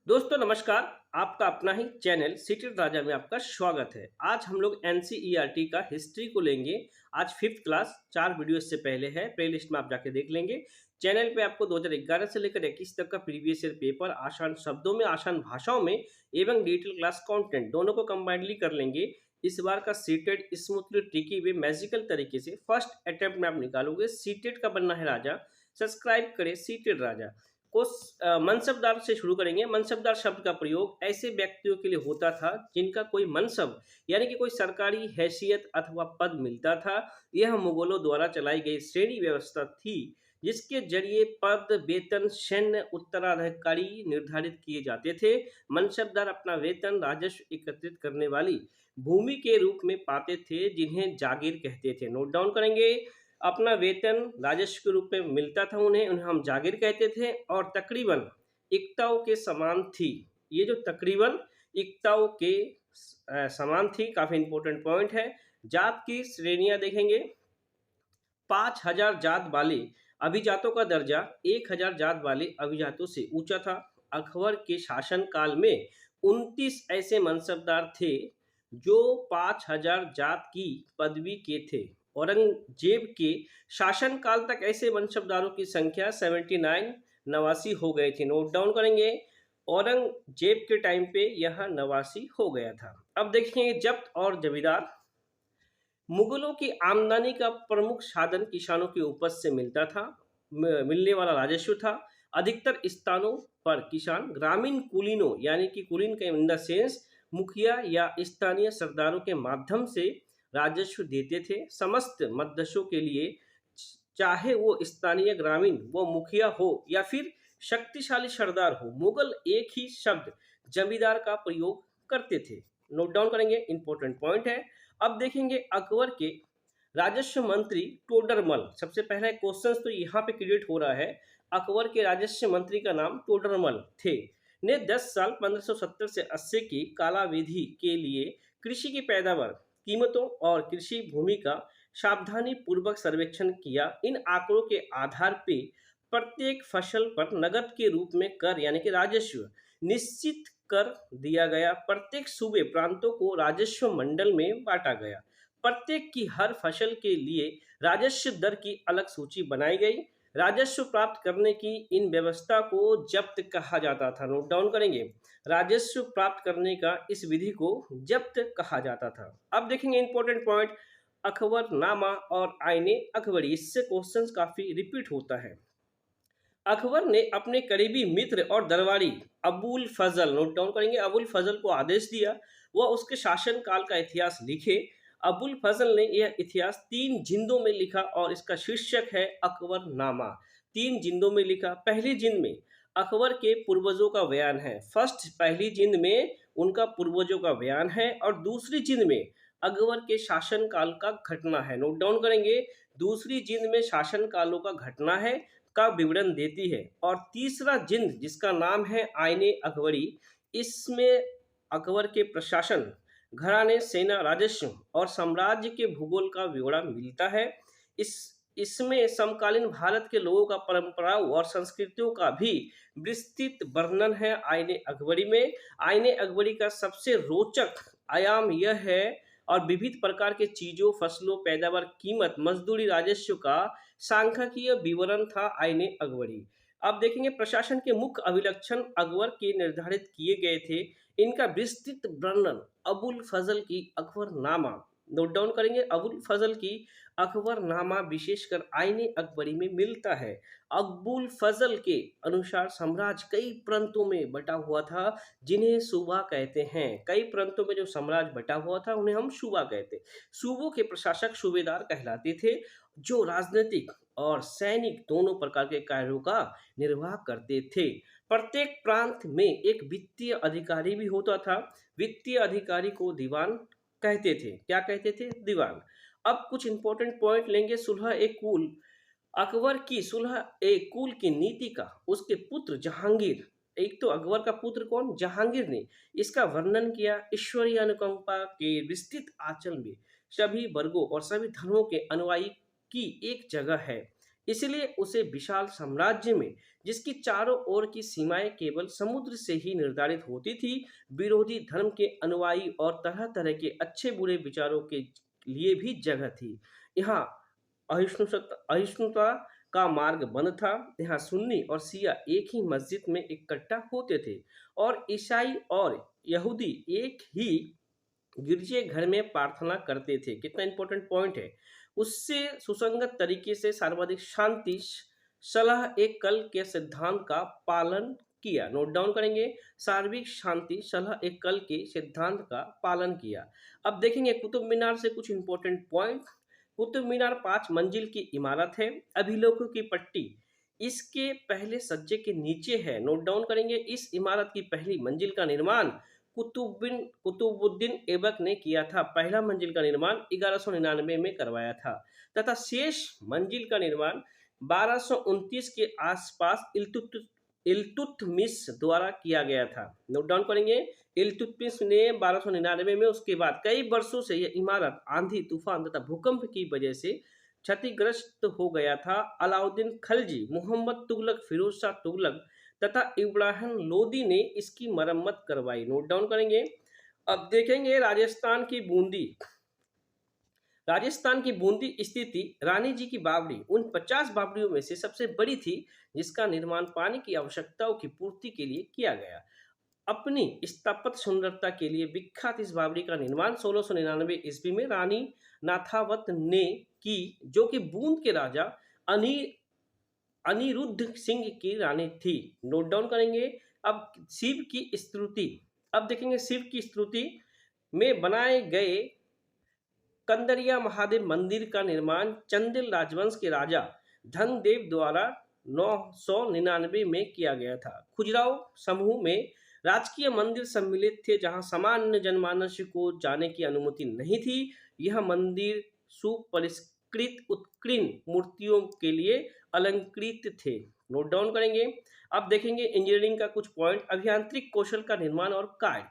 दोस्तों नमस्कार। आपका अपना ही चैनल सिटी राजा में आपका स्वागत है। आज हम लोग एनसीईआरटी का हिस्ट्री को लेंगे। आज फिफ्थ क्लास 4 वीडियो इससे पहले है, प्ले लिस्ट में आप जाके देख लेंगे। चैनल पे आपको 2011 से लेकर 21 तक का प्रीवियस ईयर पेपर आसान शब्दों में, आसान भाषाओं में एवं डिजिटल क्लास कंटेंट दोनों को कंबाइंडली कर लेंगे। इस बार का सीटेड स्मूथली ट्रिकी वे मैजिकल तरीके से फर्स्ट अटेम्प्ट में आप निकालोगे। सीटेड का बनना है राजा। सब्सक्राइब करें सीटेड राजा को। मनसबदार से शुरू करेंगे। मनसबदार शब्द का प्रयोग ऐसे व्यक्तियों के लिए होता था जिनका कोई मनसब यानी कि कोई सरकारी हैसियत अथवा पद मिलता था। यह मुगलों द्वारा चलाई गई श्रेणी व्यवस्था थी जिसके जरिए पद, वेतन, सैन्य उत्तराधिकारी निर्धारित किए जाते थे। मनसबदार अपना वेतन राजस्व एकत्रित करने वाली भूमि के रूप में पाते थे जिन्हें जागीर कहते थे। नोट डाउन करेंगे। अपना वेतन राजस्व के रूप में मिलता था उन्हें उन्हें हम जागीर कहते थे और तकरीबन इक्ताओं के समान थी। ये जो तकरीबन इक्ताओं के समान थी, काफी इंपॉर्टेंट पॉइंट है। जात की श्रेणियां देखेंगे। 5,000 जात वाले अभिजातों का दर्जा 1,000 जात वाले अभिजातों से ऊंचा था। अकबर के शासन काल में 29 ऐसे मनसबदार थे जो 5,000 जात की पदवी के थे। औरंगजेब के शासनकाल तक ऐसे मनसबदारों की संख्या 79 नवासी हो गए थे। नोट डाउन करेंगे। औरंगजेब के टाइम पे यह नवासी हो गया था। अब देखेंगे जब्त और जमींदार। मुगलों की आमदनी का प्रमुख साधन किसानों की उपज से मिलता था, मिलने वाला राजस्व था। अधिकतर स्थानों पर किसान ग्रामीण कुलीनों यानी कि कुलीन के इन द सेंस मुखिया या स्थानीय सरदारों के माध्यम से राजस्व देते थे। समस्त मददशों के लिए, चाहे वो स्थानीय ग्रामीण वो मुखिया हो या फिर शक्तिशाली सरदार हो, मुगल एक ही शब्द जमींदार का प्रयोग करते थे। नोट डाउन करेंगे, इंपॉर्टेंट पॉइंट है। अब देखेंगे अकबर के राजस्व मंत्री टोडरमल। सबसे पहला क्वेश्चन तो यहाँ पे क्रिएट हो रहा है। अकबर के राजस्व मंत्री का नाम टोडरमल थे। ने 10 साल 1570 से 80 की कालावधि के लिए कृषि की पैदावार, कीमतों और कृषि भूमि का सावधानी पूर्वक सर्वेक्षण किया। इन आंकड़ों के आधार पे प्रत्येक फसल पर नगद के रूप में कर यानी कि राजस्व निश्चित कर दिया गया। प्रत्येक सूबे प्रांतों को राजस्व मंडल में बांटा गया। प्रत्येक की हर फसल के लिए राजस्व दर की अलग सूची बनाई गई। राजस्व प्राप्त करने की इन व्यवस्था को जब्त कहा जाता था। नोट डाउन करेंगे। राजस्व प्राप्त करने का इस विधि को जब्त कहा जाता था। अब देखेंगे इंपॉर्टेंट पॉइंट, अकबरनामा और आईने अकबरी। इससे क्वेश्चंस काफी रिपीट होता है। अकबर ने अपने करीबी मित्र और दरबारी अबुल फजल, नोट डाउन करेंगे, अबुल फजल को आदेश दिया वह उसके शासन काल का इतिहास लिखे। अबुल फजल ने यह इतिहास 3 जिंदों में लिखा और इसका शीर्षक है अकबरनामा। 3 जिंदों में लिखा। पहली जिंद में अकबर के पूर्वजों का बयान है। पहली जिंद में उनका पूर्वजों का बयान है और दूसरी जिंद में अकबर के शासन काल का घटना है। नोट डाउन करेंगे। दूसरी जिंद में शासन कालों का घटना है का विवरण देती है। और तीसरा जिंद जिसका नाम है आईने अकबरी, इसमें अकबर के प्रशासन, घराने, सेना, राजस्व और साम्राज्य के भूगोल का विवरण मिलता है। इसमें समकालीन भारत के लोगों का परंपराओं और संस्कृतियों का भी विस्तृत वर्णन है। आईने अकबरी में आईने अकबरी का सबसे रोचक आयाम यह है और विविध प्रकार के चीजों, फसलों, पैदावार, कीमत, मजदूरी, राजस्व का सांख्यिकीय विवरण था आईने अकबरी। अब देखेंगे प्रशासन के मुख्य अभिलक्षण अकबर के निर्धारित किए गए थे। इनका विस्तृत वर्णन अबुल फजल की अकबरनामा, नोट डाउन करेंगे, अबुल फजल की अकबरनामा विशेषकर आईने अकबरी में मिलता है। अबुल फजल के अनुसार साम्राज्य कई प्रांतों में बटा हुआ था जिन्हें सूबा कहते हैं। कई प्रांतों में जो साम्राज्य बटा हुआ था उन्हें हम सूबा कहते। सूबों के प्रशासक सूबेदार कहलाते थे जो राजनीतिक और सैनिक दोनों प्रकार के कार्यों का निर्वाह करते थे। प्रत्येक प्रांत में एक वित्तीय अधिकारी भी होता था। वित्तीय अधिकारी को दीवान कहते थे। क्या कहते थे? दीवान। अब कुछ इंपॉर्टेंट पॉइंट लेंगे। सुलह ए कुल, अकबर की सुलह ए कुल की नीति का उसके पुत्र जहांगीर, एक तो अकबर का पुत्र कौन? जहांगीर ने इसका वर्णन किया। ईश्वरीय अनुकंपा के विस्तृत आंचल में सभी वर्गों और सभी धर्मों के अनुयायी की एक जगह है। इसलिए उसे विशाल साम्राज्य में, जिसकी चारों ओर की सीमाएं केवल समुद्र से ही निर्धारित होती थी, विरोधी धर्म के अनुयायी और तरह तरह के अच्छे बुरे विचारों के लिए भी जगह थी। यहाँ अहिष्णुता का मार्ग बंद था। यहाँ सुन्नी और शिया एक ही मस्जिद में इकट्ठा होते थे और ईसाई और यहूदी एक ही गिरजे घर में प्रार्थना करते थे। कितना इंपॉर्टेंट पॉइंट है। उससे सुसंगत तरीके से सर्वाधिक शांति सलाह एक कल के सिद्धांत का पालन किया। नोट डाउन करेंगे, सार्वत्रिक शांति सलाह एक कल के सिद्धांत का पालन किया। अब देखेंगे कुतुब मीनार से कुछ इंपॉर्टेंट पॉइंट। कुतुब मीनार 5 मंजिल की इमारत है, अभिलेखों की पट्टी इसके पहले सज्जे के नीचे है। नोट डाउन करेंगे, इस इमारत की पहली मंजिल का निर्माण कुतुबुद्दीन ऐबक ने किया था। पहला मंजिल का निर्माण 1199 में करवाया था तथा शेष मंजिल का निर्माण 1229 के आसपास इल्तुतमिश द्वारा किया गया था। नोट डाउन करेंगे, इल्तुतमिश ने 1299 में, उसके बाद कई वर्षों से यह इमारत आंधी तूफान तथा भूकंप की वजह से क्षतिग्रस्त हो गया था। अलाउद्दीन खलजी, मोहम्मद तुगलक, फिरोज शाह तुगलक तथा इब्राहिम लोदी ने इसकी मरम्मत करवाई। नोट डाउन करेंगे। अब देखेंगे राजस्थान की बूंदी स्थिति रानी जी की बावड़ी उन 50 बावड़ियों में से सबसे बड़ी थी जिसका निर्माण पानी की आवश्यकताओं की पूर्ति के लिए किया गया। अपनी स्थापत्य सुंदरता के लिए विख्यात इस बावड़ी का निर्माण 1699 ईस्वी में रानी नाथावत ने की, जो कि बूंद के राजा अनिरुद्ध सिंह की रानी थी। नोट डाउन करेंगे। अब शिव की स्तुति, अब देखेंगे शिव की स्तुति में बनाए गए कंदरिया महादेव मंदिर का निर्माण चंदेल राजवंश के राजा धनदेव द्वारा 999 में किया गया था। खजुराहो समूह में राजकीय मंदिर सम्मिलित थे जहां सामान्य जनमानस को जाने की अनुमति नहीं थी। यह मंदिर सुपरिष्कृत उत्कीर्ण मूर्तियों के लिए अलंकृत थे। नोट डाउन करेंगे। अब देखेंगे इंजीनियरिंग का कुछ पॉइंट, अभियांत्रिक कौशल का निर्माण और कार्य।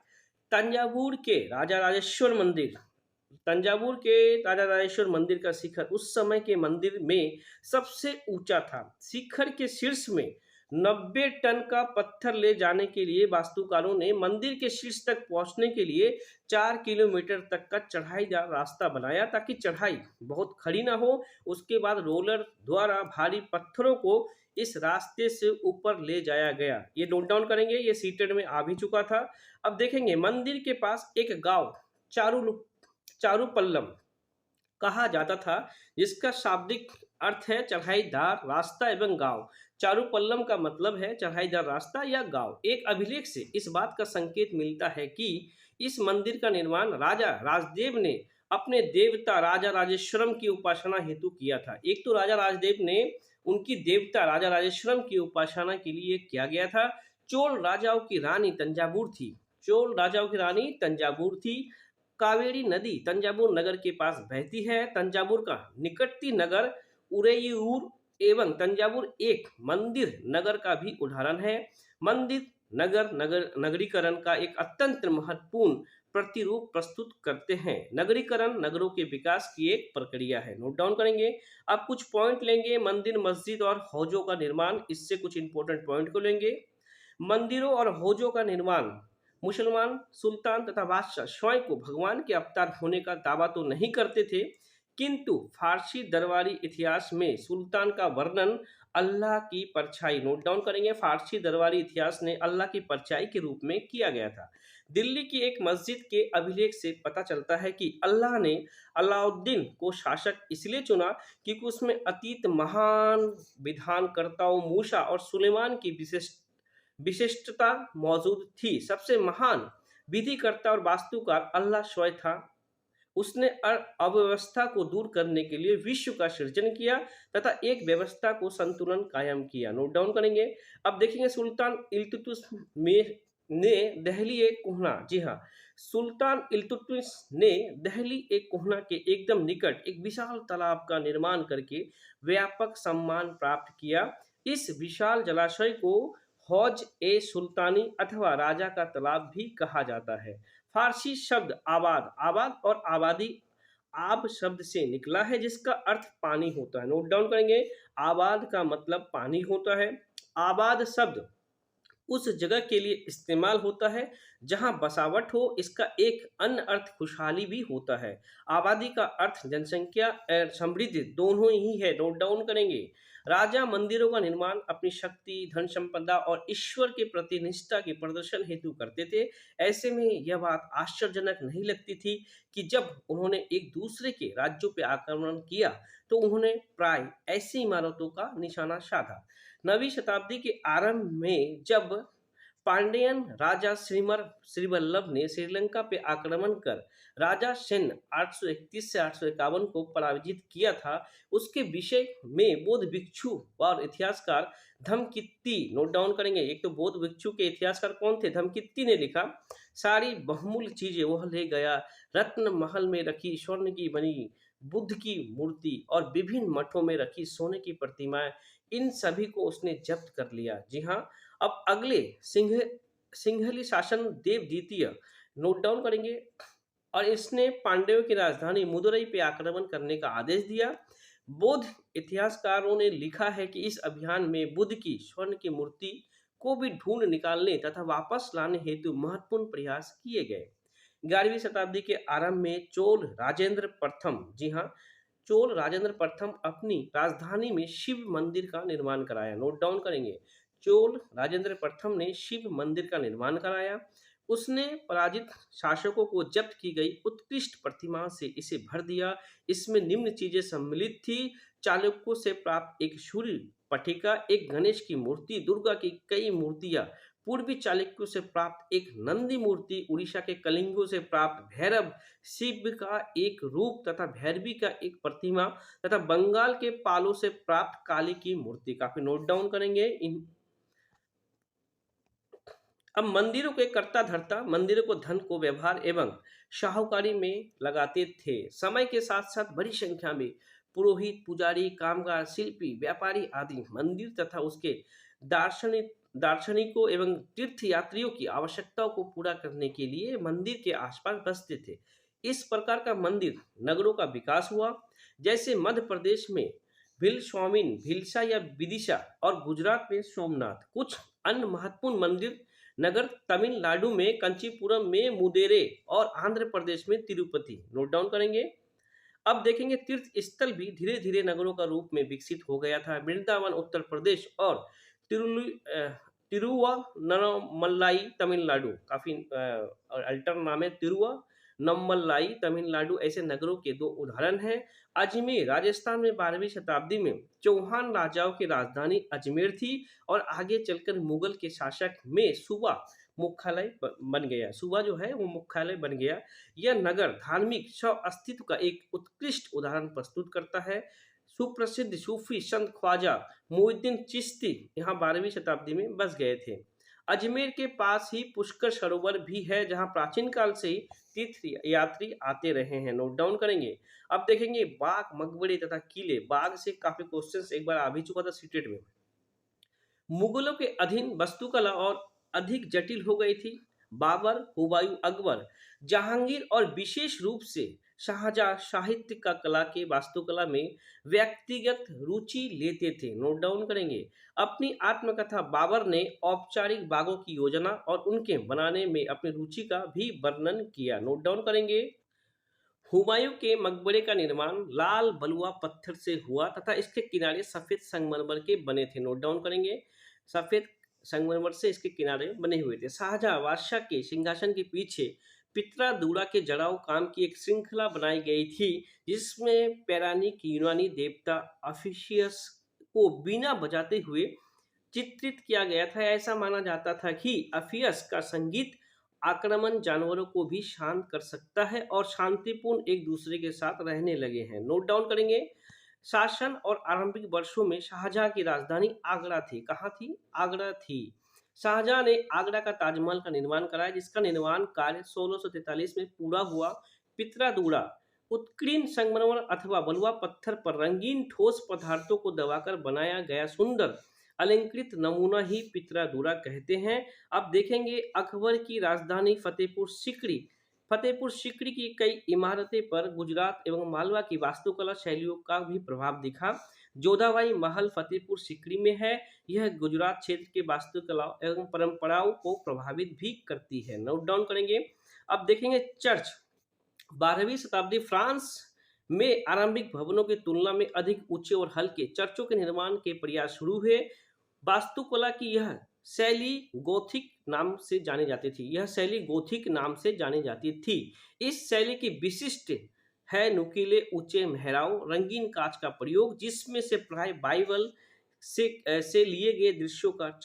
तंजावुर के राजा राजेश्वर मंदिर का शिखर उस समय के मंदिर में सबसे ऊंचा था। शिखर के शीर्ष में 90 टन का पत्थर ले जाने के लिए वास्तुकारों ने मंदिर के शीर्ष तक पहुंचने के लिए 4 किलोमीटर तक का चढ़ाईदार रास्ता बनाया ताकि चढ़ाई बहुत खड़ी ना हो। उसके बाद रोलर द्वारा भारी पत्थरों को इस रास्ते से ऊपर ले जाया गया। ये नोट डाउन करेंगे, ये सीटेड में आ भी चुका था। अब देखेंगे मंदिर के पास एक गांव चारूपल्लम कहा जाता था, जिसका शाब्दिक अर्थ है चढ़ाईदार रास्ता एवं गांव। चारूपल्लम का मतलब है चढ़ाईदार रास्ता या गांव। एक अभिलेख से इस बात का संकेत मिलता है कि इस मंदिर का निर्माण राजा राजदेव ने अपने देवता राजा राजेश्वरम की उपासना हेतु किया था। एक तो राजा राजदेव ने उनकी देवता राजा राजेश्वरम की उपासना के लिए किया गया था। चोल राजाओं की रानी तंजावुर थी। कावेरी नदी तंजावुर नगर के पास बहती है। तंजावुर का निकटवर्ती नगर उरेयूर एवं तंजावुर एक मंदिर नगर का भी उदाहरण है। मंदिर नगरीकरण का एक अत्यंत महत्वपूर्ण प्रतिरूप प्रस्तुत करते हैं। नगरीकरण नगरों के विकास की एक प्रक्रिया है। नोट डाउन करेंगे। अब कुछ पॉइंट लेंगे, मंदिर, मस्जिद और हौजों का निर्माण, इससे कुछ इंपॉर्टेंट पॉइंट को लेंगे। मंदिरों और हौजों का निर्माण मुसलमान सुल्तान तथा बादशाह स्वयं को भगवान के अवतार होने का दावा तो नहीं करते थे, किंतु फारसी दरबारी इतिहास में सुल्तान का वर्णन अल्लाह की परछाई, नोट डाउन करेंगे, फारसी दरबारी इतिहास ने अल्लाह की परछाई के रूप में किया गया था। दिल्ली की एक मस्जिद के अभिलेख से पता चलता है कि अल्लाह ने अलाउद्दीन को शासक इसलिए चुना क्योंकि उसमें अतीत महान विधानकर्ताओं मूसा और सुलेमान की विशिष्टता मौजूद थी। सबसे महान विधिकर्ता और वास्तुकार अल्लाह स्वयं था। उसने अव्यवस्था को दूर करने के लिए विश्व का सृजन किया तथा एक व्यवस्था को संतुलन कायम किया। नोट डाउन करेंगे। अब देखेंगे सुल्तान इल्तुतमिश ने दहली एक कोहना, जी हाँ, सुल्तान इल्तुतमिश ने दहली एक कोहना के एकदम निकट एक विशाल तालाब का निर्माण करके व्यापक सम्मान प्राप्त किया। इस विशाल जलाशय को हौज ए सुल्तानी अथवा राजा का तालाब भी कहा जाता है। फारसी शब्द आबाद और आबादी आब शब्द से निकला है जिसका अर्थ पानी होता है। नोट डाउन करेंगे, आबाद का मतलब पानी होता है। आबाद शब्द उस जगह के लिए इस्तेमाल होता है जहां बसावट हो। इसका एक अन्य अर्थ खुशहाली भी होता है। आबादी का अर्थ जनसंख्या और समृद्धि दोनों ही है। नोट डाउन करेंगे, राजा मंदिरों का निर्माण अपनी शक्ति, धन संपदा और ईश्वर के प्रति निष्ठा के प्रदर्शन हेतु करते थे। ऐसे में यह बात आश्चर्यजनक नहीं लगती थी कि जब उन्होंने एक दूसरे के राज्यों पर आक्रमण किया तो उन्होंने प्राय ऐसी इमारतों का निशाना साधा। 9वीं शताब्दी के आरंभ में जब पांड्यन राजा श्रीवल्लभ ने श्रीलंका पे आक्रमण कर राजा सेन 831 से 851 को पराजित किया था, उसके विषय में बौद्ध भिक्षु और इतिहासकार धम्मकित्ती नोट डाउन करेंगे। एक तो बौद्ध भिक्षु के इतिहासकार कौन थे? धम्मकित्ती ने लिखा, सारी बहुमूल्य चीजें वह ले गया, रत्न महल में रखी स्वर्ण की बनी बुद्ध की मूर्ति और विभिन्न मठों में रखी सोने की प्रतिमाएं, इन सभी को उसने जब्त कर लिया। जी हाँ, अब अगले सिंहली शासन देव द्वितीय नोट डाउन करेंगे और इसने पांड्यों की राजधानी मदुरई पे आक्रमण करने का आदेश दिया। बौद्ध इतिहासकारों ने लिखा है कि इस अभियान में बुद्ध की स्वर्ण की मूर्ति को भी ढूंढ निकालने तथा वापस लाने हेतु महत्वपूर्ण प्रयास किए गए। 11वीं शताब्दी के आरंभ में चोल राजेंद्र प्रथम, जी हाँ, चोल राजेंद्र प्रथम अपनी राजधानी में शिव मंदिर का निर्माण कराया। नोट डाउन करेंगे, चोल राजेंद्र प्रथम ने शिव मंदिर का निर्माण कराया। उसने पराजित शासकों को जब्त की गई उत्कृष्ट प्रतिमा से इसे भर दिया। इसमें निम्न चीजें सम्मिलित थी: चालुक्यों से प्राप्त एक सूर्य पट्टिका, एक गणेश की मूर्ति, दुर्गा की कई मूर्तियां, पूर्वी चालुक्यों से प्राप्त एक नंदी मूर्ति, उड़ीसा के कलिंगों से प्राप्त भैरव शिव का एक रूप तथा भैरवी का एक प्रतिमा तथा बंगाल के पालों से प्राप्त काली की मूर्ति। काफी नोट डाउन करेंगे इन। अब मंदिरों के कर्ता धर्ता मंदिरों को धन को व्यवहार एवं शाहूकारी में लगाते थे। समय के साथ साथ बड़ी संख्या में पुरोहित, पुजारी, कामगार, शिल्पी, व्यापारी आदि मंदिर तथा उसके दार्शनिकों एवं तीर्थ यात्रियों की आवश्यकताओं को पूरा करने के लिए मंदिर के आसपास बसते थे। इस प्रकार का मंदिर नगरों का विकास हुआ, जैसे मध्य प्रदेश में भिलस्वामिन, भिलसा या विदिशा और गुजरात में सोमनाथ। कुछ अन्य महत्वपूर्ण मंदिर नगर तमिलनाडु में कंचीपुरम में मुदेरे और आंध्र प्रदेश में तिरुपति। नोट डाउन करेंगे। अब देखेंगे तीर्थ स्थल भी धीरे धीरे नगरों का रूप में विकसित हो गया था। वृंदावन उत्तर प्रदेश और तिरुवन्नमलाई तमिलनाडु, काफी अल्टर नाम है, तिरुवन्नमलाई तमिलनाडु ऐसे नगरों के दो उदाहरण हैं। अजमेर राजस्थान में 12वीं शताब्दी में चौहान राजाओं की राजधानी अजमेर थी और आगे चलकर मुगल के शासक में सूबा मुख्यालय बन गया। सूबा जो है वो मुख्यालय बन गया। यह नगर धार्मिक स्व अस्तित्व का एक उत्कृष्ट उदाहरण प्रस्तुत करता है। सुप्रसिद्ध सूफी संत ख्वाजा मोइनुद्दीन चिश्ती यहाँ 12वीं शताब्दी में बस गए थे। अजमेर के पास ही पुष्कर सरोवर भी है जहाँ प्राचीन काल से ही तीर्थ यात्री आते रहे हैं। नोट डाउन करेंगे। अब देखेंगे बाग, मकबरे तथा किले। बाग से काफी क्वेश्चंस एक बार आ भी चुका था सीटेट में। मुगलों के अधीन वास्तुकला और अधिक जटिल हो गई थी। बाबर, हुमायूं, अकबर, जहांगीर और विशेष रूप से शाहजहां साहित्य का कला के वास्तुकला में व्यक्तिगत रुचि लेते थे। नोट डाउन करेंगे। अपनी आत्मकथा बाबर ने औपचारिक बागों की योजना और उनके बनाने में अपनी रुचि का भी वर्णन किया। नोट डाउन करेंगे। हुमायूं के मकबरे का निर्माण लाल बलुआ पत्थर से हुआ तथा इसके किनारे सफेद संगमरमर के बने थे। नोट डाउन करेंगे। सफेद संगमरमर से इसके किनारे बने हुए थे। शाहजहां बादशाह के सिंहासन के पीछे पित्रा के जड़ाऊ काम की एक श्रृंखला बनाई गई थी, जिसमें पौराणिक यूनानी देवता अफिसियस को बीना बजाते हुए चित्रित किया गया था। ऐसा माना जाता था कि अफियस का संगीत आक्रमण जानवरों को भी शांत कर सकता है और शांतिपूर्ण एक दूसरे के साथ रहने लगे हैं। नोट डाउन करेंगे। शासन और आरंभिक वर्षों में शाहजहां की राजधानी आगरा थी। कहाँ थी? आगरा थी। शाहजहां ने आगरा का ताजमहल का निर्माण कराया, जिसका निर्माण कार्य 1643 में पूरा हुआ। पित्रा उत्कीर्ण संगमरमर अथवा बलुआ पत्थर पर रंगीन ठोस पदार्थों को दबाकर बनाया गया सुंदर अलंकृत नमूना ही पित्रा कहते हैं। अब देखेंगे अकबर की राजधानी फतेहपुर सिकरी फतेहपुर सीकरी की कई इमारतें पर गुजरात एवं मालवा की वास्तुकला शैलियों का भी प्रभाव दिखा। जोधाबाई महल फतेहपुर सीकरी में है। यह गुजरात क्षेत्र के वास्तुकला एवं परंपराओं को प्रभावित भी करती है। नोट डाउन करेंगे। अब देखेंगे चर्च। 12वीं शताब्दी फ्रांस में आरंभिक भवनों की तुलना में अधिक ऊंचे और हल्के चर्चों के निर्माण के प्रयास शुरू हुए। वास्तुकला की यह शैली गोथिक नाम से जानी जाती थी। यह शैली गोथिक नाम से जानी जाती थी। इस शैली की विशिष्ट है नुकीले ऊंचे मेहराब रंगीन कांच का प्रयोग, जिसमें से प्राय बाइबल से लिए गए दृश्यों का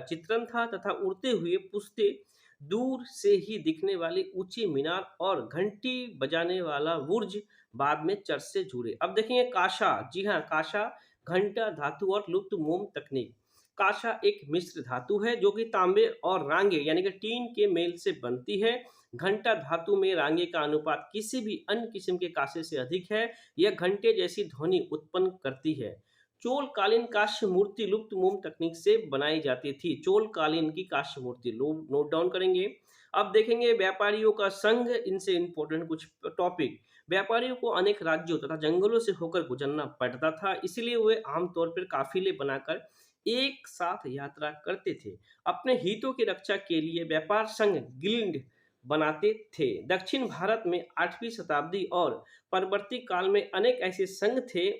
चित्रण था तथा उड़ते हुए पुश्ते दूर से ही दिखने वाली ऊंची मीनार और घंटी बजाने वाला बुर्ज बाद में चर्च से जुड़े। अब देखेंगे काशा। जी हाँ, काशा घंटा धातु और लुप्त मोम तकनीक। काशा एक मिश्र धातु है जो कि तांबे और रांगे यानी कि टीन के मेल से बनती है। घंटा धातु में रांगे का अनुपात किसी भी अन्य किस्म के कांसे से अधिक है। यह घंटे जैसी ध्वनि उत्पन्न करती है। चोल कालीन कांस्य मूर्ति लुप्त मोम तकनीक से बनाई जाती थी। चोल कालीन की कांस्य मूर्ति नोट डाउन करेंगे। अब देखेंगे व्यापारियों का संघ। इनसे इंपॉर्टेंट कुछ टॉपिक। व्यापारियों को अनेक राज्यों तथा जंगलों से होकर गुजरना पड़ता था, इसलिए वे आमतौर पर काफिले बनाकर एक साथ यात्रा करते थे। अपने हितों की रक्षा के लिए व्यापार संघ गिल्ड बनाते थे। दक्षिण भारत में 8वीं शताब्दी और परवर्ती काल में अनेक ऐसे संघ थे।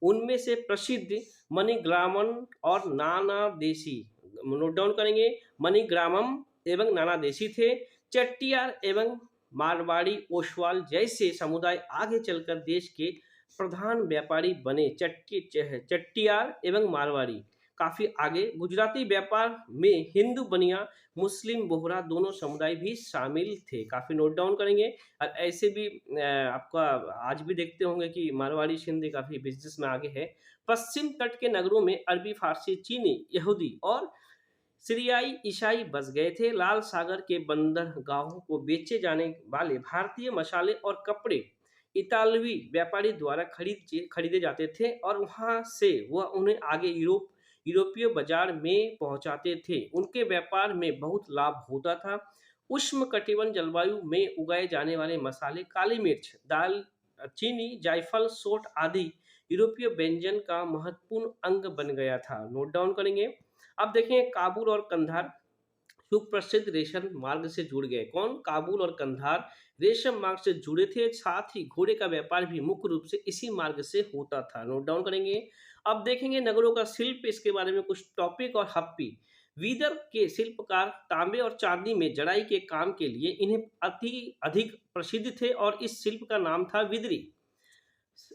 उनमें से प्रसिद्ध मणिग्रामम और नाना देशी। नोट डाउन करेंगे। मणिग्रामम एवं नाना देशी थे। चट्टियार एवं मारवाड़ी ओसवाल जैसे समुदाय आगे चलकर देश के प्रधान व्यापारी बने। चट्टियार एवं मारवाड़ी काफी आगे। गुजराती व्यापार में हिंदू बनिया मुस्लिम बोहरा दोनों समुदाय भी शामिल थे। काफी नोट डाउन करेंगे। और ऐसे भी आपका आज भी देखते होंगे कि मारवाड़ी सिंधी काफी बिजनेस में आगे है। पश्चिम तट के नगरों में अरबी, फारसी, चीनी, यहूदी और सीरियाई ईसाई बस गए थे। लाल सागर के बंदरगाहों को बेचे जाने वाले भारतीय मसाले और कपड़े इतालवी व्यापारी द्वारा खरीदे जाते थे और वहां से वह उन्हें आगे यूरोपीय बाजार में पहुंचाते थे। उनके व्यापार में बहुत लाभ होता था। उष्णकटिबंध जलवायु में उगाए जाने वाले मसाले, काली मिर्च, दाल चीनी, जायफल, सोंठ आदि यूरोपीय व्यंजन का महत्वपूर्ण अंग बन गया था। नोट डाउन करेंगे। अब देखें काबुल और कंधार सुप्रसिद्ध रेशम मार्ग से जुड़ गए। कौन? काबुल और कंधार रेशम मार्ग से जुड़े थे। साथ ही घोड़े का व्यापार भी मुख्य रूप से इसी मार्ग से होता था। नोट डाउन करेंगे। अब देखेंगे नगरों का शिल्प, इसके बारे में कुछ टॉपिक और हप्पी। वीदर के शिल्पकार तांबे और चांदी में जड़ाई के काम के लिए इन्हें अति अधिक प्रसिद्ध थे और इस शिल्प का नाम था विदरी।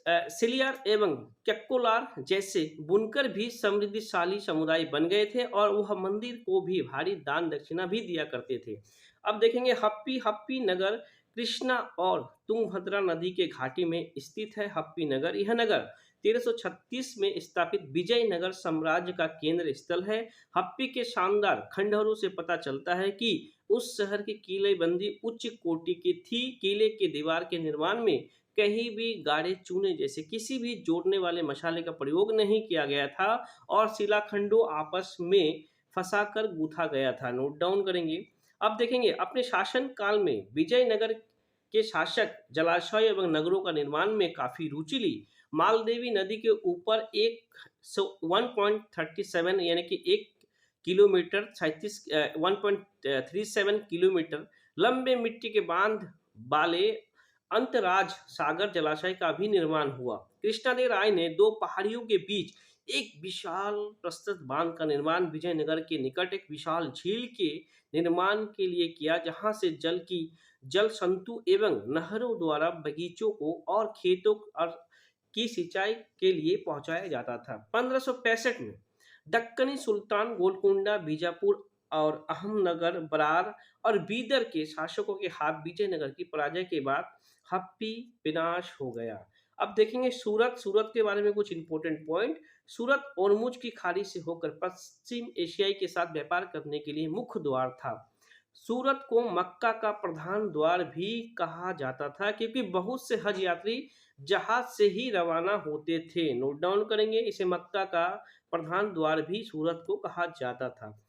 सिलियर एवं केक्कोलार जैसे बुनकर भी समृद्धिशाली समुदाय बन गए थे और वह मंदिर को भी भारी दान दक्षिणा भी दिया करते थे। अब देखेंगे हप्पी। हप्पी नगर कृष्णा और तुंगभद्रा नदी के घाटी में स्थित है। हप्पी नगर, यह नगर 1336 में स्थापित विजयनगर साम्राज्य का केंद्र स्थल है। हप्पी के शानदार खंडहरों से पता चलता है कि उस शहर की किलेबंदी उच्च कोटि की थी। किले के दीवार के निर्माण में कहीं भी गाढ़े चूने जैसे किसी भी जोड़ने वाले मसाले का प्रयोग नहीं किया गया था और शिलाखंडों आपस में फंसाकर गूंथा गया था। नोट डाउन करेंगे। अब देखेंगे अपने शासन काल में विजयनगर के शासक जलाशय एवं नगरों का निर्माण में काफी रुचि ली। मालदेवी नदी के ऊपर 1.37 यानी कि 1 किलोमीटर 1.37 किलोमीटर लंबे मिट्टी के बांध वाले अंतराज सागर जलाशय का भी निर्माण हुआ। कृष्णादेव राय ने दो पहाड़ियों के बीच एक विशाल प्रस्तुत बांध का निर्माण विजयनगर के निकट एक विशाल झील के निर्माण के लिए किया, जहां से जल संतु एवं नहरों द्वारा बगीचों को और खेतों और की सिंचाई के लिए पहुंचाया जाता था। 1565 में दक्कनी सुल्तान गोलकुंडा, बीजापुर और अहमनगर, बरार और बीदर के शासकों के हाथ विजयनगर की पराजय के बाद हप्पी विनाश हो गया। अब देखेंगे सूरत। सूरत के बारे में कुछ इंपॉर्टेंट पॉइंट। सूरत ओरमुज की खाड़ी से होकर पश्चिम एशियाई के साथ व्यापार करने के लिए मुख्य द्वार था। सूरत को मक्का का प्रधान द्वार भी कहा जाता था क्योंकि बहुत से हज यात्री जहाज से ही रवाना होते थे। नोट डाउन करेंगे। इसे मक्का का प्रधान द्वार भी सूरत को कहा जाता था।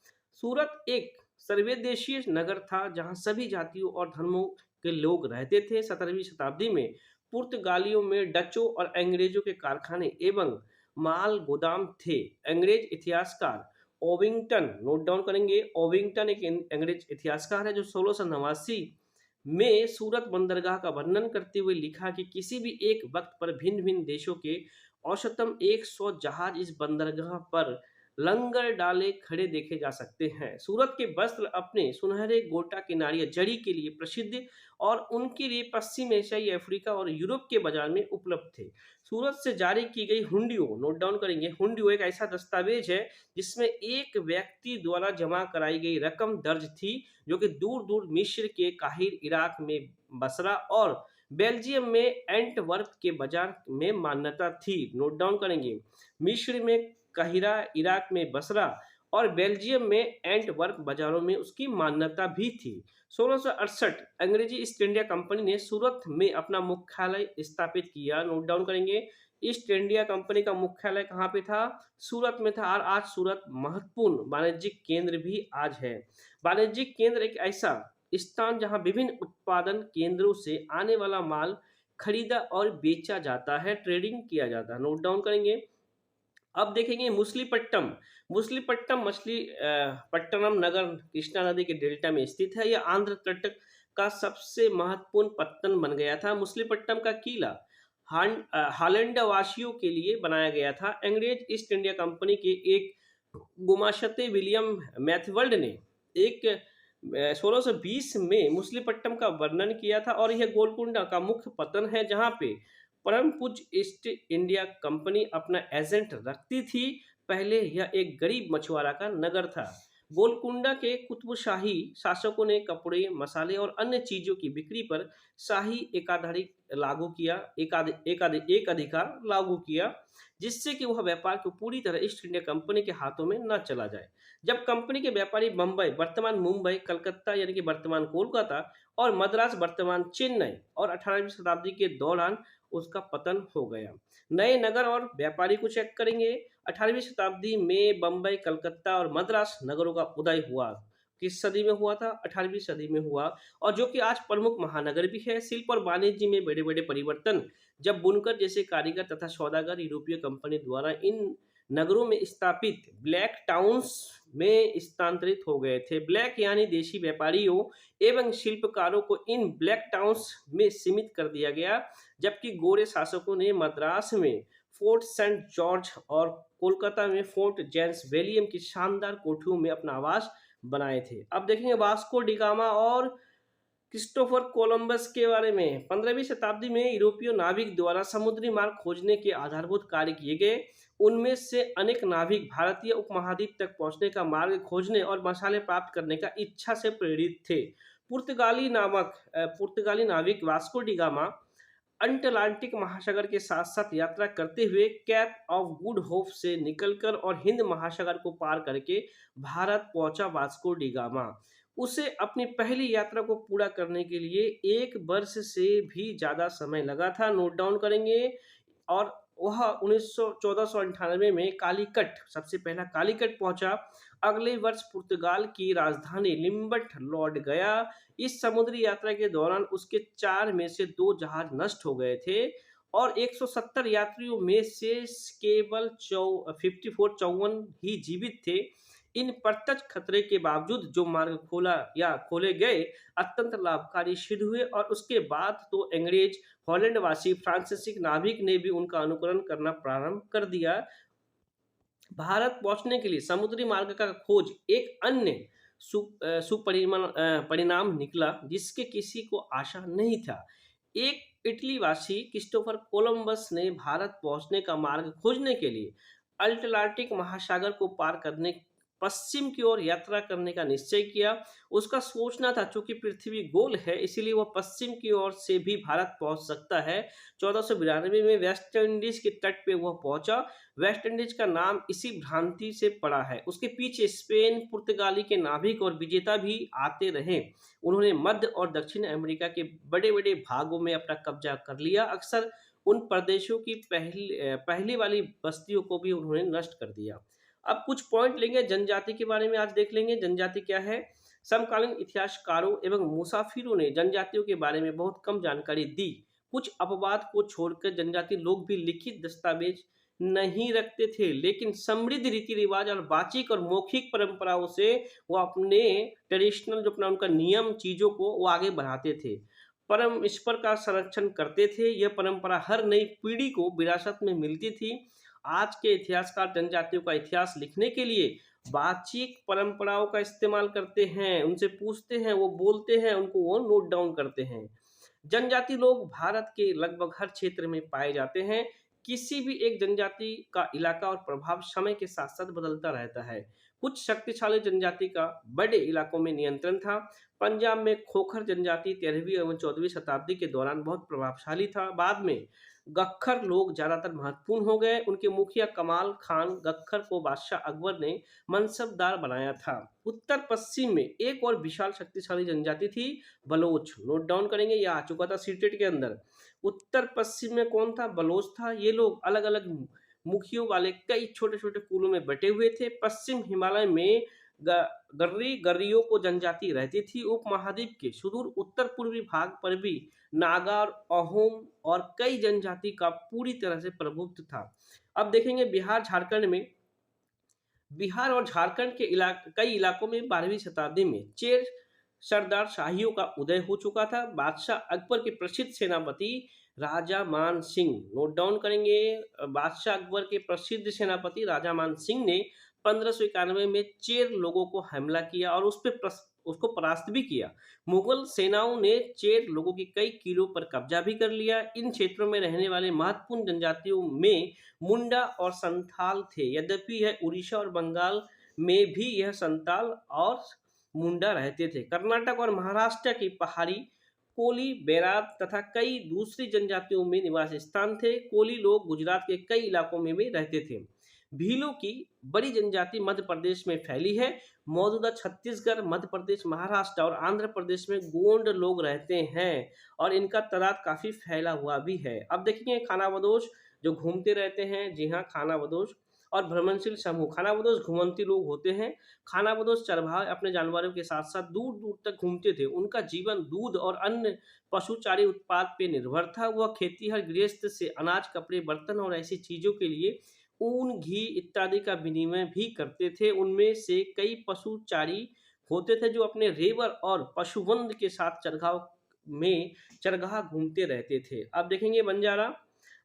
सूरत एक सर्वदेशीय नगर था जहां सभी जातियों और धर्मों के लोग रहते थे। 17वीं शताब्दी में पुर्तगालियों में डचों और अंग्रेजों के कारखाने एवं माल गोदाम थे। अंग्रेज इतिहासकार ओविंगटन, नोट डाउन करेंगे, ओविंगटन एक अंग्रेज इतिहासकार है जो 1689 में सूरत बंदरगाह का वर्णन करते हुए लिखा कि किसी भी एक वक्त पर भिन्न भिन्न देशों के औसतन 100 जहाज इस बंदरगाह पर लंगर डाले खड़े देखे जा सकते हैं। सूरत के वस्त्र अपने सुनहरे गोटा किनारिया जड़ी के लिए प्रसिद्ध और उनके लिए पश्चिम एशियाई, अफ्रीका और यूरोप के बाजार में उपलब्ध थे। सूरत से जारी की गई हुंडियो, नोट डाउन करेंगे, हुंडियो एक ऐसा दस्तावेज है जिसमें एक व्यक्ति द्वारा जमा कराई गई रकम दर्ज थी जो कि दूर दूर मिस्र के काहिर, इराक में बसरा और बेल्जियम में एंटवर्प के बाजार में मान्यता थी। नोट डाउन करेंगे, मिस्र में काहिरा, इराक में बसरा और बेल्जियम में एंटवर्प बाजारों में उसकी मान्यता भी थी। 1668 अंग्रेजी ईस्ट इंडिया कंपनी ने सूरत में अपना मुख्यालय स्थापित किया। नोट डाउन करेंगे, ईस्ट इंडिया कंपनी का मुख्यालय कहाँ पे था? सूरत में था। और आज सूरत महत्वपूर्ण वाणिज्यिक केंद्र भी आज है। वाणिज्यिक केंद्र एक ऐसा स्थान जहां विभिन्न उत्पादन केंद्रों से आने वाला माल खरीदा और बेचा जाता है, ट्रेडिंग किया जाता है। नोट डाउन करेंगे। अब देखेंगे मुसलीपट्टम। मुसलीपट्टम पट्टनम नगर कृष्णा नदी के डेल्टा में स्थित है। यह आंध्र तट का सबसे महत्वपूर्ण पत्तन बन गया था। मुसलीपट्टम का किला हॉलैंड वासियों के लिए बनाया गया था। अंग्रेज ईस्ट इंडिया कंपनी के एक गुमाशते विलियम मैथवर्ड ने एक 1620 में मुसलीपट्टम का वर्णन किया था और यह गोलकुंडा का मुख्य पतन है जहां पे परम पूज्य ईस्ट इंडिया कंपनी अपना एजेंट रखती थी। पहले यह एक गरीब मछुआरा का नगर था। गोलकुंडा के कुतुबशाही शासकों ने कपड़े, मसाले और अन्य चीजों की बिक्री पर शाही एकाधिकार लागू किया जिससे कि वह व्यापार को पूरी तरह ईस्ट इंडिया कंपनी के हाथों में न चला जाए। जब कंपनी के व्यापारी बम्बई, वर्तमान मुंबई, कलकत्ता यानी कि वर्तमान कोलकाता और मद्रास, वर्तमान चेन्नई और 18वीं शताब्दी के दौरान उसका पतन हो गया। नए नगर और व्यापारी को चेक करेंगे। 18वीं शताब्दी में बम्बई, कलकत्ता और मद्रास नगरों का उदय हुआ। किस सदी में हुआ था? 18वीं सदी में हुआ, और जो कि आज प्रमुख महानगर भी है। शिल्प और वाणिज्य में बड़े बड़े परिवर्तन जब बुनकर जैसे कारीगर तथा सौदागर यूरोपीय कंपनी द्वारा इन नगरों में स्थापित ब्लैक टाउन्स में स्थानांतरित हो गए थे। ब्लैक यानी देशी व्यापारियों एवं शिल्पकारों को इन ब्लैक टाउन्स में सीमित कर दिया गया, जबकि गोरे शासकों ने मद्रास में फोर्ट सेंट जॉर्ज और कोलकाता में फोर्ट जेम्स विलियम की शानदार कोठियों में अपना आवास बनाए थे। अब देखेंगे वास्को डिगामा और क्रिस्टोफर कोलंबस के बारे में। 15वीं शताब्दी में यूरोपीय नाविक द्वारा समुद्री मार्ग खोजने के आधारभूत कार्य किए गए। उनमें से अनेक नाविक भारतीय उपमहाद्वीप तक पहुंचने का मार्ग खोजने और मसाले प्राप्त करने का इच्छा से प्रेरित थे। पुर्तगाली नाविक वास्को डिगामा अटलांटिक महासागर के साथ साथ यात्रा करते हुए कैप ऑफ गुड होप से निकलकर और हिंद महासागर को पार करके भारत पहुंचा। वास्को डिगामा उसे अपनी पहली यात्रा को पूरा करने के लिए 1 वर्ष से भी ज्यादा समय लगा था। नोट डाउन करेंगे। और वह 1498 में कालीकट, सबसे पहला कालीकट पहुंचा। अगले वर्ष पुर्तगाल की राजधानी लिम्बट लौट गया। इस समुद्री यात्रा के दौरान उसके 4 में से 2 जहाज नष्ट हो गए थे और 170 यात्रियों में से केवल 54 ही जीवित थे। इन प्रत्यक्ष खतरे के बावजूद जो मार्ग खोले गए अत्यंत लाभकारी सिद्ध हुए और उसके बाद तो अंग्रेज, हॉलैंडवासी, फ्रांसीसी नाविक ने भी उनका अनुकरण करना प्रारंभ कर दिया। भारत पहुंचने के लिए समुद्री मार्ग का खोज एक अन्य परिणाम निकला जिसके किसी को आशा नहीं था। एक इटली वासी क्रिस्टोफर कोलंबस ने भारत पहुंचने का मार्ग खोजने के लिए अटलांटिक महासागर को पार करने पश्चिम की ओर यात्रा करने का निश्चय किया। उसका सोचना था चूंकि पृथ्वी गोल है इसीलिए वह पश्चिम की ओर से भी भारत पहुंच सकता है। 1492 में वेस्ट इंडीज के तट पे वह पहुंचा। वेस्ट इंडीज का नाम इसी भ्रांति से पड़ा है। उसके पीछे स्पेन, पुर्तगाली के नाविक और विजेता भी आते रहे। उन्होंने मध्य और दक्षिण अमेरिका के बड़े बड़े भागों में अपना कब्जा कर लिया। अक्सर उन प्रदेशों की पहली वाली बस्तियों को भी उन्होंने नष्ट कर दिया। अब कुछ पॉइंट लेंगे जनजाति के बारे में, आज देख लेंगे जनजाति क्या है। समकालीन इतिहासकारों एवं मुसाफिरों ने जनजातियों के बारे में बहुत कम जानकारी दी। कुछ अपवाद को छोड़कर जनजाति लोग भी लिखित दस्तावेज नहीं रखते थे, लेकिन समृद्ध रीति रिवाज और बातचीत और मौखिक परंपराओं से वो अपने ट्रेडिशनल जो अपना उनका नियम चीजों को वो आगे बढ़ाते थे। परम ईश्वर का संरक्षण करते थे। यह परंपरा हर नई पीढ़ी को विरासत में मिलती थी। आज के इतिहासकार जनजातियों का इतिहास लिखने के लिए बातचीत परंपराओं का इस्तेमाल करते हैं, उनसे पूछते हैं, वो बोलते हैं, उनको वो नोट डाउन करते हैं। जनजाति लोग भारत के लगभग हर क्षेत्र में पाए जाते हैं। किसी भी एक जनजाति का इलाका और प्रभाव समय के साथ साथ बदलता रहता है। कुछ शक्तिशाली जनजाति का बड़े इलाकों में नियंत्रण था। पंजाब में खोखर जनजाति 13वीं एवं 14वीं शताब्दी के दौरान बहुत प्रभावशाली था। बाद में गख्खर लोग ज्यादातर महत्वपूर्ण हो गए। उनके मुखिया कमाल खान गख्खर को बादशाह अकबर ने मनसबदार बनाया था। उत्तर पश्चिम में एक और विशाल शक्तिशाली जनजाति थी, बलोच। नोट डाउन करेंगे, यह आ चुका था सीटेट के अंदर। उत्तर पश्चिम में कौन था? बलोच था। ये लोग अलग अलग मुखियों वाले कई छोटे छोटे कुलों में बटे हुए थे। पश्चिम हिमालय में गर्रियों को जनजाति रहती थी। उपमहाद्वीप के सुदूर उत्तर पूर्वी भाग पर भी नागा और अहोम और कई जनजाति का पूरी तरह से प्रभुत्व था। अब देखेंगे बिहार और झारखंड के कई इलाकों में 12वीं शताब्दी में चेर सरदार शाहियों का उदय हो चुका था। बादशाह अकबर के प्रसिद्ध सेनापति राजा मान सिंह, नोट डाउन करेंगे, बादशाह अकबर के प्रसिद्ध सेनापति राजा मान सिंह ने 1591 में चेर लोगों को हमला किया और उसको परास्त भी किया। मुगल सेनाओं ने चेर लोगों की कई किलों पर कब्जा भी कर लिया। इन क्षेत्रों में रहने वाले महत्वपूर्ण जनजातियों में मुंडा और संथाल थे। यद्यपि यह उड़ीसा और बंगाल में भी यह संताल और मुंडा रहते थे। कर्नाटक और महाराष्ट्र की पहाड़ी कोली, बेरात तथा कई दूसरी जनजातियों में निवास स्थान थे। कोली लोग गुजरात के कई इलाकों में भी रहते थे। भीलों की बड़ी जनजाति मध्य प्रदेश में फैली है। मौजूदा छत्तीसगढ़, मध्य प्रदेश, महाराष्ट्र और आंध्र प्रदेश में गोंड लोग रहते हैं और इनका तादाद काफी फैला हुआ भी है। अब देखेंगे खानाबदोश जो घूमते रहते हैं। जी हाँ, खानाबदोश और भ्रमणशील समूह। खानाबदोश घुमंती लोग होते हैं। खानाबदोश चरवाहे अपने जानवरों के साथ साथ दूर दूर तक घूमते थे। उनका जीवन दूध और अन्य पशुचारी उत्पाद पे निर्भर था। वह खेतीहर गृहस्थ से अनाज, कपड़े, बर्तन और ऐसी चीजों के लिए ऊन, घी इत्यादि का विनिमय भी करते थे। उनमें से कई पशुचारी होते थे जो अपने रेवर और पशुवंद के साथ चरगाह घूमते रहते थे। अब देखेंगे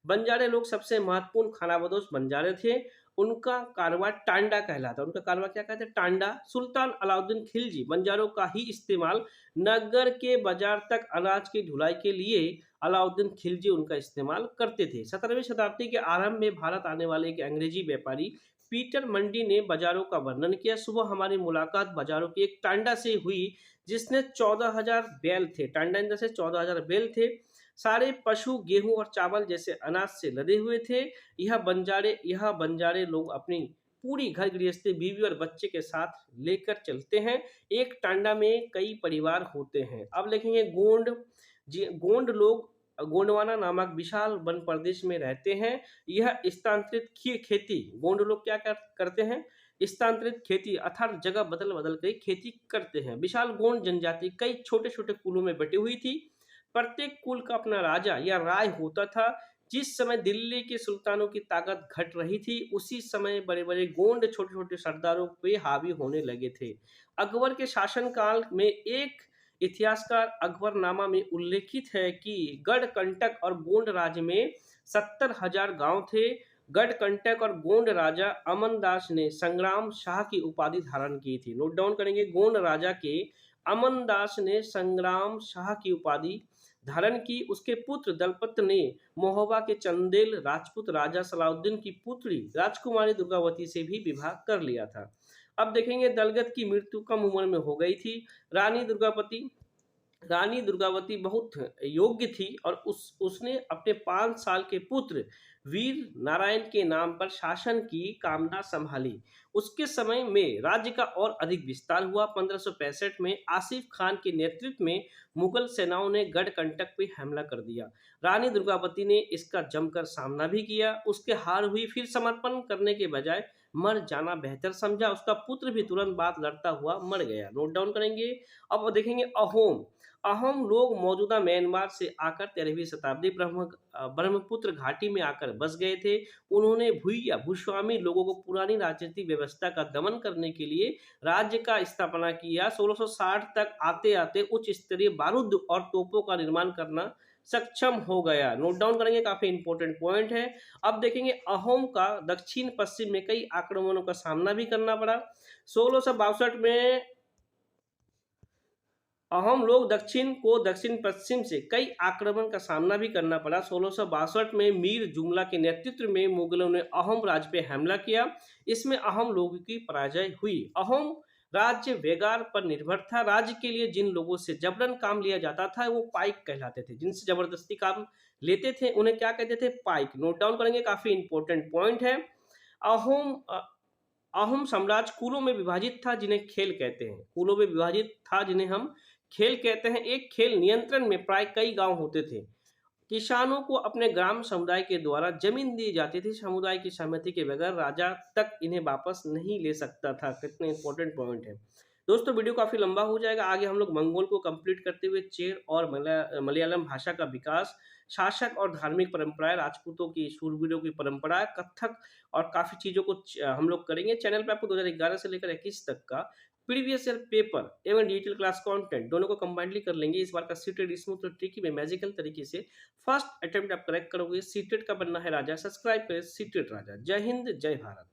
बंजारे लोग सबसे महत्वपूर्ण खानाबदोश बंजारे थे। उनका कारवा टांडा कहलाता। उनका कारवा क्या कहते हैं? टांडा। सुल्तान अलाउद्दीन खिलजी बंजारों का ही इस्तेमाल नगर के बाजार तक अनाज की ढुलाई के लिए अलाउद्दीन खिलजी उनका इस्तेमाल करते थे। 17वीं शताब्दी के आरंभ में भारत आने वाले एक अंग्रेजी व्यापारी पीटर मंडी ने बाजारों का वर्णन किया। सुबह हमारी मुलाकात बाजारों की एक टांडा से हुई जिसने 14,000 बैल थे। टांडा इंदर से 14,000 बैल थे। सारे पशु गेहूं और चावल जैसे अनाज से लदे हुए थे। यह बंजारे लोग अपनी पूरी घर गृहस्थी, बीवी और बच्चे के साथ लेकर चलते हैं। एक टांडा में कई परिवार होते हैं। अब लिखेंगे गोंड लोग गोंडवाना नामक विशाल वन प्रदेश में रहते हैं। यह स्थानांतरित खेती, गोंड लोग क्या करते हैं? स्थानांतरित खेती अर्थात जगह बदल बदल कर खेती करते हैं। विशाल गोंड जनजाति कई छोटे छोटे कुलों में बटी हुई थी। प्रत्येक कुल का अपना राजा या राय होता था। जिस समय दिल्ली के सुल्तानों की ताकत घट रही थी, उसी समय बड़े बड़े गोंड छोटे छोटे सरदारों पे हावी होने लगे थे। अकबर के शासनकाल में एक इतिहासकार अकबरनामा में उल्लेखित है कि गढ़कंटक और गोंड राज्य में 70,000 गांव थे। गढ़कंटक और गोंड राजा अमनदास ने संग्राम शाह की उपाधि धारण की थी। नोट डाउन करेंगे, गोंड राजा के अमनदास ने संग्राम शाह की उपाधि धारण की। उसके पुत्र दलपत ने महोबा के चंदेल राजपूत राजा सलाउद्दीन की पुत्री राजकुमारी दुर्गावती से भी विवाह कर लिया था। अब देखेंगे दलगत की मृत्यु कम उम्र में हो गई थी। रानी दुर्गावती बहुत योग्य थी और उसने अपने 5 साल के पुत्र वीर नारायण के नाम पर शासन की कामना संभाली। उसके समय में राज्य का और अधिक विस्तार हुआ। 1565 में आसिफ खान के नेतृत्व में मुगल सेनाओं ने गढ़कंटक पे हमला कर दिया। रानी दुर्गावती ने इसका जमकर सामना भी किया। उसके हार हुई, फिर समर्पण करने के बजाय मर जाना बेहतर समझा। उसका पुत्र भी तुरंत बाद लड़ता हुआ मर गया। नोट डाउन करेंगे। अब देखेंगे अहोम। अहोम लोग मौजूदा म्यांमार से आकर 13वीं शताब्दी ब्रह्मपुत्र घाटी में आकर बस गए थे। उन्होंने भूया भूस्वामी लोगों को पुरानी राजनीतिक व्यवस्था का दमन करने के लिए राज्य का स्थापना किया। 1660 तक आते आते उच्च स्तरीय बारूद और तोपों का निर्माण करना सक्षम हो गया। नोट डाउन करेंगे, काफी इंपॉर्टेंट पॉइंट है। अब देखेंगे अहोम का दक्षिण पश्चिम में कई आक्रमणों का सामना भी करना पड़ा। 1662 में अहोम लोग दक्षिण पश्चिम से कई आक्रमण का सामना भी करना पड़ा। 1662 में मीर जुमला के नेतृत्व में मुगलों ने अहोम राज्य पे हमला किया। इसमें अहोम लोगों की पराजय हुई। अहोम राज्य वेगार पर निर्भर था। राज्य के लिए जिन लोगों से जबरन काम लिया जाता था वो पाइक कहलाते थे। जिनसे जबरदस्ती काम लेते थे उन्हें क्या कहते थे? पाइक। नोट डाउन करेंगे, काफी इंपॉर्टेंट पॉइंट है। अहोम अहोम साम्राज्य कुलों में विभाजित था जिन्हें खेल कहते हैं। कुलों में विभाजित था जिन्हें हम खेल कहते हैं। एक खेल नियंत्रण में प्राय कई गांव होते थे। किसानों को अपने ग्राम समुदाय के द्वारा जमीन दी जाती थी। समुदाय की सहमति के बगैर राजा तक इन्हें वापस नहीं ले सकता था। कितने इंपॉर्टेंट पॉइंट है दोस्तों। वीडियो काफी लंबा हो जाएगा। आगे हम लोग मंगोल को कंप्लीट करते हुए चेर और मलयालम भाषा का विकास, शासक और धार्मिक परंपराएं, राजपूतों की शूरवीरों की परंपरा, कथक और काफी चीजों को हम लोग करेंगे। चैनल पे आपको 2011 से लेकर 21 तक का प्रीवियस ईयर पेपर एवं डिजिटल क्लास कंटेंट दोनों को कंबाइनली कर लेंगे। इस बार का सीटेड स्मूथ और ट्रिकी में मैजिकल तरीके से फर्स्ट अटेम्प्ट आप करेक्ट करोगे। सीटेड का बनना है राजा। सब्सक्राइब करें सीटेड राजा। जय हिंद, जय भारत।